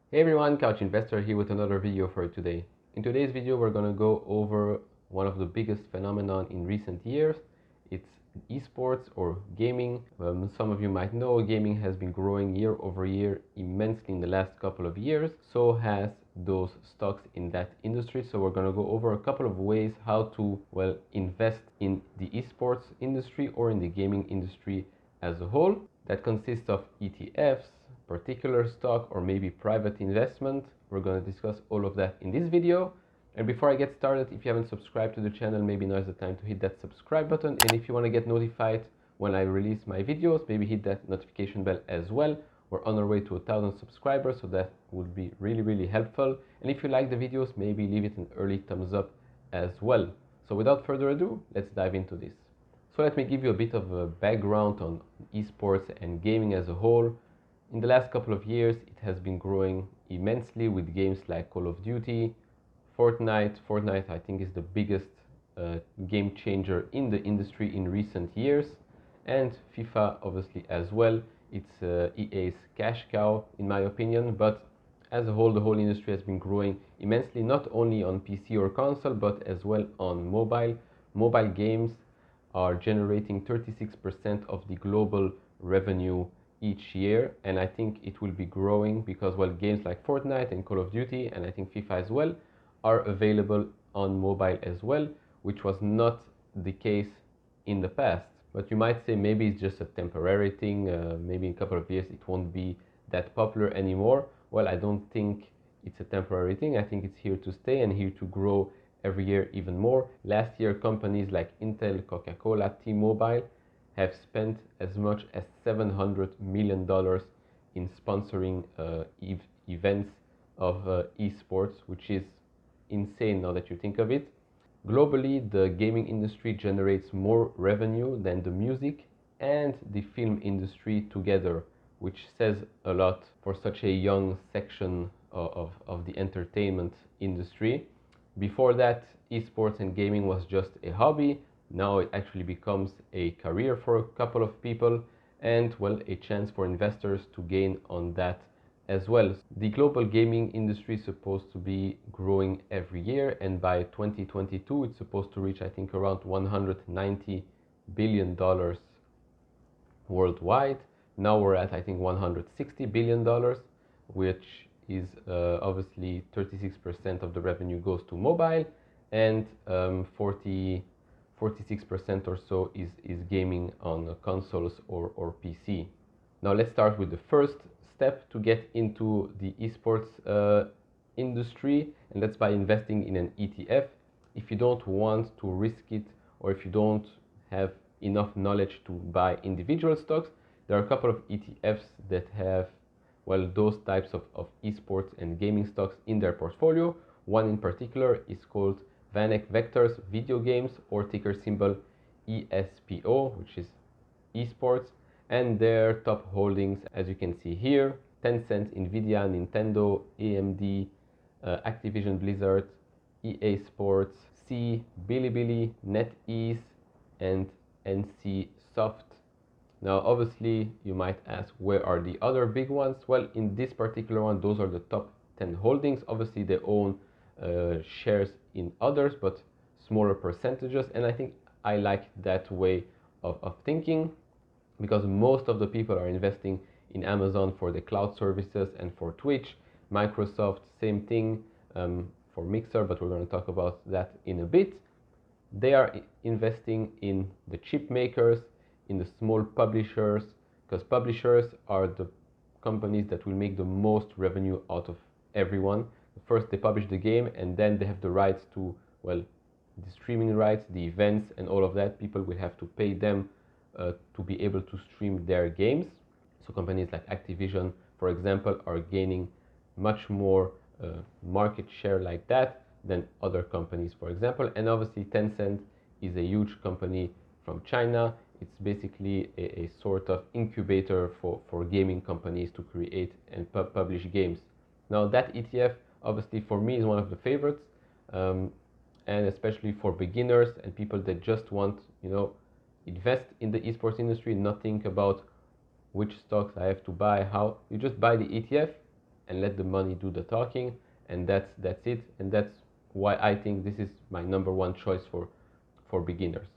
Hey everyone, Couch Investor here with another video for today. In today's video, we're going to go over one of the biggest phenomenon in recent years. It's esports or gaming. Some of you might know gaming has been growing year over year immensely in the last couple of years. So has those stocks in that industry. So we're going to go over a couple of ways how to, invest in the esports industry or in the gaming industry as a whole. That consists of ETFs, particular stock, or maybe private investment. We're going to discuss all of that in this video. And before I get started, if you haven't subscribed to the channel, maybe now is the time to hit that subscribe button. And if you want to get notified when I release my videos, maybe hit that notification bell as well. We're on our way to 1,000 subscribers, so that would be really helpful. And if you like the videos, maybe leave it an early thumbs up as well. So without further ado, let's dive into this. So let me give you a bit of a background on esports and gaming as a whole. In the last couple of years, it has been growing immensely with games like Call of Duty, Fortnite. Fortnite, I think, is the biggest game changer in the industry in recent years. And FIFA, obviously, as well. It's EA's cash cow, in my opinion. But as a whole, the whole industry has been growing immensely, not only on PC or console, but as well on mobile. Mobile games are generating 36% of the global revenue each year, and I think it will be growing because games like Fortnite and Call of Duty, and I think FIFA as well, are available on mobile as well, which was not the case in the past. But you might say maybe it's just a temporary thing, maybe in a couple of years it won't be that popular anymore. Well, I don't think it's a temporary thing. I think it's here to stay and here to grow every year even more. Last year, companies like Intel, Coca-Cola, T-Mobile have spent as much as $700 million in sponsoring events of esports, which is insane now that you think of it. Globally, the gaming industry generates more revenue than the music and the film industry together, which says a lot for such a young section of the entertainment industry. Before that, esports and gaming was just a hobby. Now it actually becomes a career for a couple of people and, a chance for investors to gain on that as well. The global gaming industry is supposed to be growing every year, and by 2022 it's supposed to reach, I think, around $190 billion worldwide. Now we're at, I think, $160 billion, which is obviously 36% of the revenue goes to mobile, and 46% or so is gaming on consoles or PC. Now let's start with the first step to get into the esports industry, and that's by investing in an ETF. If you don't want to risk it, or if you don't have enough knowledge to buy individual stocks, there are a couple of ETFs that have those types of esports and gaming stocks in their portfolio. One in particular is called VANECK Vectors Video Games, or ticker symbol ESPO, which is Esports, and their top holdings, as you can see here: Tencent, NVIDIA, Nintendo, AMD, Activision Blizzard, EA Sports, Bilibili, NetEase, and NC Soft. Now, obviously, you might ask, where are the other big ones? Well, in this particular one, those are the top 10 holdings. Obviously, they own shares in others, but smaller percentages. And I think I like that way of thinking, because most of the people are investing in Amazon for the cloud services and for Twitch. Microsoft, same thing for Mixer, but we're going to talk about that in a bit. They are investing in the chip makers, in the small publishers, because publishers are the companies that will make the most revenue out of everyone. First they publish the game, and then they have the rights to, the streaming rights, the events, and all of that. People will have to pay them to be able to stream their games. So companies like Activision, for example, are gaining much more market share like that than other companies, for example. And obviously Tencent is a huge company from China. It's basically a sort of incubator for gaming companies to create and publish games. Now that ETF, obviously for me, is one of the favorites, and especially for beginners and people that just want, invest in the esports industry, not think about which stocks I have to buy, how. You just buy the ETF, and let the money do the talking, and that's it. And that's why I think this is my number one choice for beginners.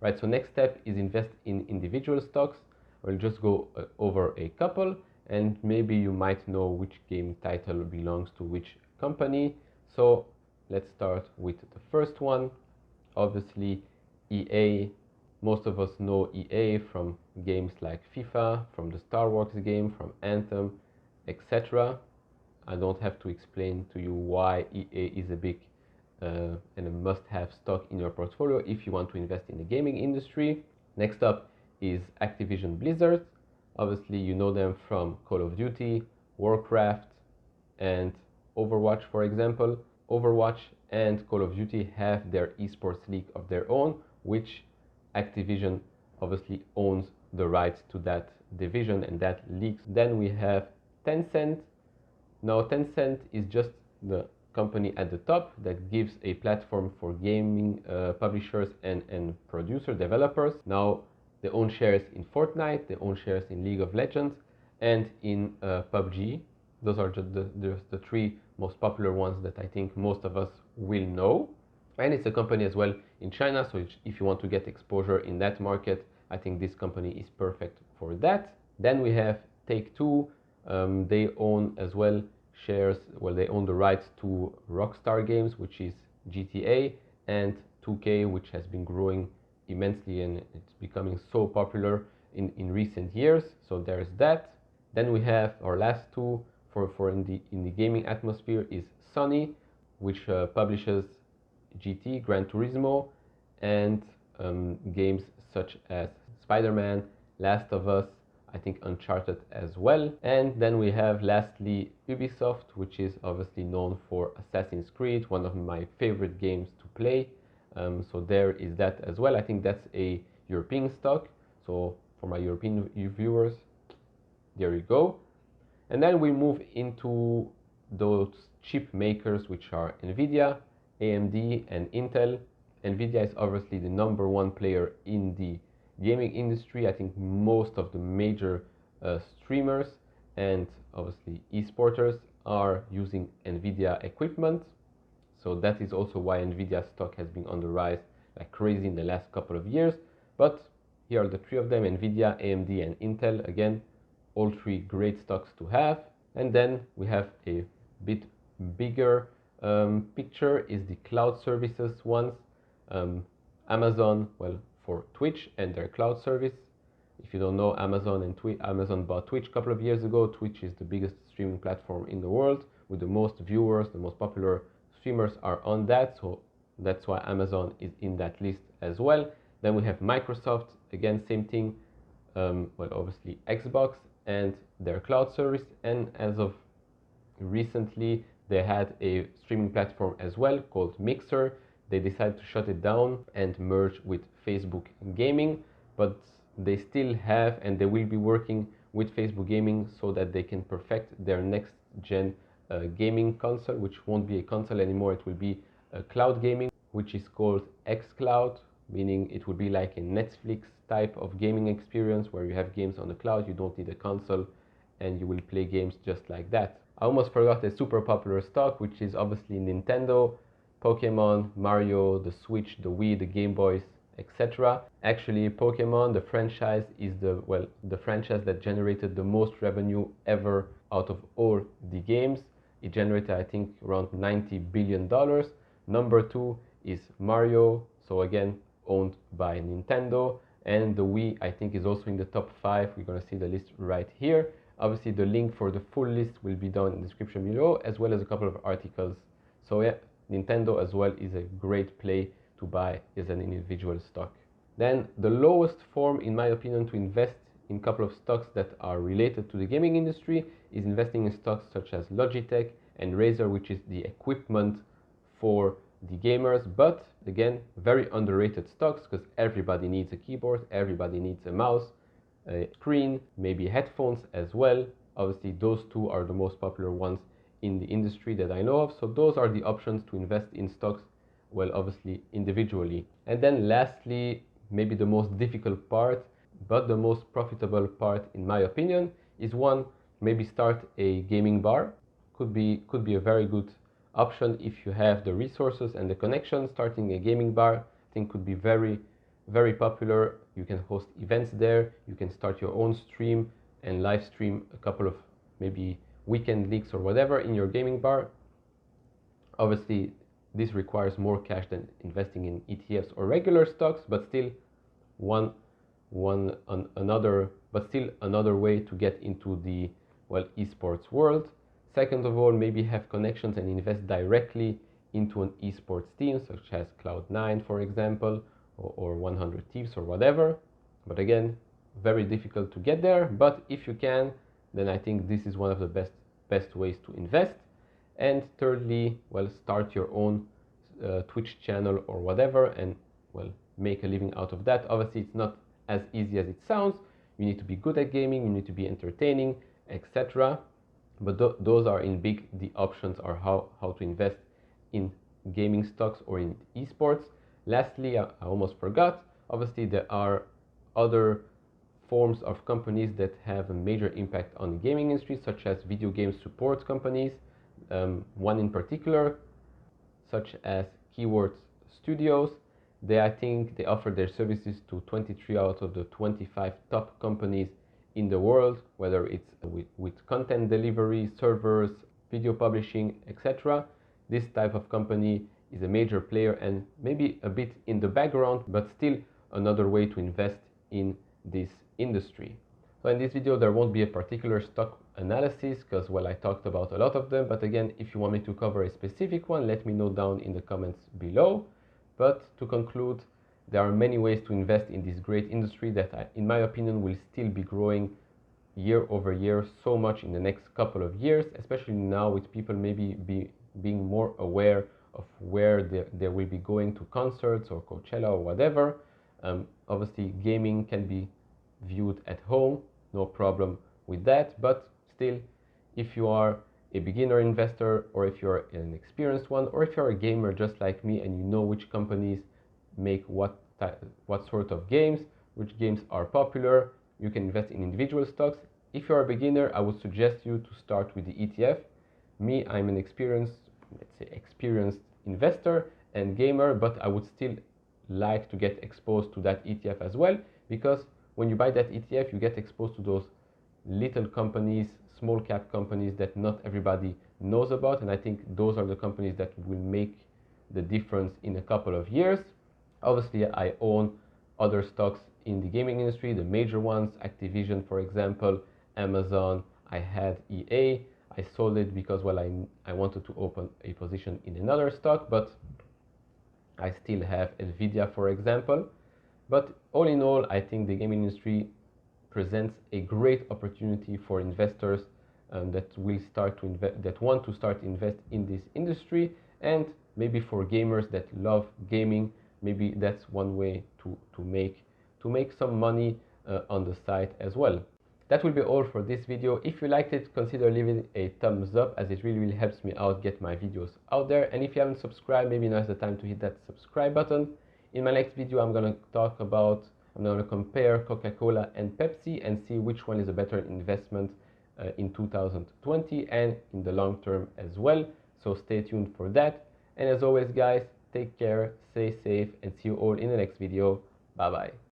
Right, so next step is invest in individual stocks. We'll just go over a couple, and maybe you might know which game title belongs to which company. So let's start with the first one. Obviously, EA. Most of us know EA from games like FIFA, from the Star Wars game, from Anthem, etc. I don't have to explain to you why EA is a big and a must-have stock in your portfolio if you want to invest in the gaming industry. Next up is Activision Blizzard. Obviously, you know them from Call of Duty, Warcraft, and Overwatch, for example. Overwatch and Call of Duty have their esports league of their own, which Activision obviously owns the rights to that division and that league. Then we have Tencent. Now, Tencent is just the company at the top that gives a platform for gaming publishers and producer developers. Now, they own shares in Fortnite, they own shares in League of Legends, and in PUBG. Those are just the three most popular ones that I think most of us will know. And it's a company as well in China, so if you want to get exposure in that market, I think this company is perfect for that. Then we have Take-Two. They own as well shares, well, they own the rights to Rockstar Games, which is GTA, and 2K, which has been growing immensely, and it's becoming so popular in recent years. So there's that. Then we have our last two for in the gaming atmosphere is SONY, which publishes GT, Gran Turismo, and games such as Spider-Man, Last of Us, I think Uncharted as well. And then we have lastly Ubisoft, which is obviously known for Assassin's Creed, one of my favorite games to play. So there is that as well. I think that's a European stock. So for my European viewers, there you go. And then we move into those chip makers, which are NVIDIA, AMD, and Intel. NVIDIA is obviously the number one player in the gaming industry. I think most of the major streamers and obviously esporters are using NVIDIA equipment. So that is also why NVIDIA stock has been on the rise like crazy in the last couple of years. But here are the three of them: NVIDIA, AMD, and Intel. Again, all three great stocks to have. And then we have a bit bigger picture is the cloud services ones. Amazon, well, for Twitch and their cloud service. If you don't know, Amazon bought Twitch a couple of years ago. Twitch is the biggest streaming platform in the world with the most viewers. The most popular streamers are on that, so that's why Amazon is in that list as well. Then we have Microsoft, again, same thing. Well, obviously Xbox and their cloud service, and as of recently they had a streaming platform as well called Mixer. They decided to shut it down and merge with Facebook Gaming, but they still have and they will be working with Facebook Gaming so that they can perfect their next gen gaming console, which won't be a console anymore. It will be a cloud gaming, which is called xCloud, meaning it will be like a Netflix type of gaming experience where you have games on the cloud, you don't need a console, and you will play games just like that. I almost forgot a super popular stock, which is obviously Nintendo, Pokemon, Mario, the Switch, the Wii, the Game Boys, etc. Actually, Pokemon, the franchise, is the franchise that generated the most revenue ever out of all the games. It generated, I think, around $90 billion. Number two is Mario, so again, owned by Nintendo. And the Wii, I think, is also in the top 5. We're going to see the list right here. Obviously, the link for the full list will be down in the description below, as well as a couple of articles. So yeah, Nintendo as well is a great play to buy as an individual stock. Then the lowest form, in my opinion, to invest in a couple of stocks that are related to the gaming industry is investing in stocks such as Logitech and Razer, which is the equipment for the gamers, but again, very underrated stocks because everybody needs a keyboard, everybody needs a mouse, a screen, maybe headphones as well. Obviously, those two are the most popular ones in the industry that I know of. So those are the options to invest in stocks, well, obviously individually. And then lastly, maybe the most difficult part, but the most profitable part in my opinion, is one maybe start a gaming bar. Could be a very good option if you have the resources and the connection. Starting a gaming bar, I think, could be very popular. You can host events there. You can start your own stream and live stream a couple of maybe weekend leagues or whatever in your gaming bar. Obviously, this requires more cash than investing in ETFs or regular stocks, but still another way to get into the, well, esports world. Second of all, maybe have connections and invest directly into an esports team, such as Cloud9, for example, or 100 Thieves or whatever. But again, very difficult to get there. But if you can, then I think this is one of the best ways to invest. And thirdly, well, start your own Twitch channel or whatever, and, well, make a living out of that. Obviously, it's not as easy as it sounds. You need to be good at gaming, you need to be entertaining, etc. But those are in big, the options are how to invest in gaming stocks or in esports. Lastly, I almost forgot, obviously there are other forms of companies that have a major impact on the gaming industry, such as video game support companies. One in particular, such as Keywords Studios. I think they offer their services to 23 out of the 25 top companies in the world, whether it's with content delivery, servers, video publishing, etc. This type of company is a major player and maybe a bit in the background, but still another way to invest in this industry. So in this video, there won't be a particular stock analysis because, well, I talked about a lot of them. But again, if you want me to cover a specific one, let me know down in the comments below. But to conclude, there are many ways to invest in this great industry that, in my opinion, will still be growing year over year so much in the next couple of years, especially now with people maybe being more aware of where they will be going to concerts or Coachella or whatever. Obviously, gaming can be viewed at home, no problem with that, but still, if you are a beginner investor, or if you're an experienced one, or if you're a gamer just like me and you know which companies make what sort of games, which games are popular, you can invest in individual stocks. If you're a beginner, I would suggest you to start with the ETF. Me, I'm an experienced investor and gamer, but I would still like to get exposed to that ETF as well, because when you buy that ETF, you get exposed to those little companies, small cap companies that not everybody knows about. And I think those are the companies that will make the difference in a couple of years. Obviously, I own other stocks in the gaming industry, the major ones, Activision, for example, Amazon. I had EA. I sold it because, well, I wanted to open a position in another stock, but I still have NVIDIA, for example. But all in all, I think the gaming industry presents a great opportunity for investors that want to start invest in this industry, and maybe for gamers that love gaming, maybe that's one way to make some money on the side as well. That will be all for this video. If you liked it, consider leaving a thumbs up, as it really helps me out get my videos out there. And if you haven't subscribed, maybe now's the time to hit that subscribe button. In my next video, I'm going to compare Coca-Cola and Pepsi and see which one is a better investment in 2020 and in the long term as well. So stay tuned for that. And as always, guys, take care, stay safe, and see you all in the next video. Bye bye.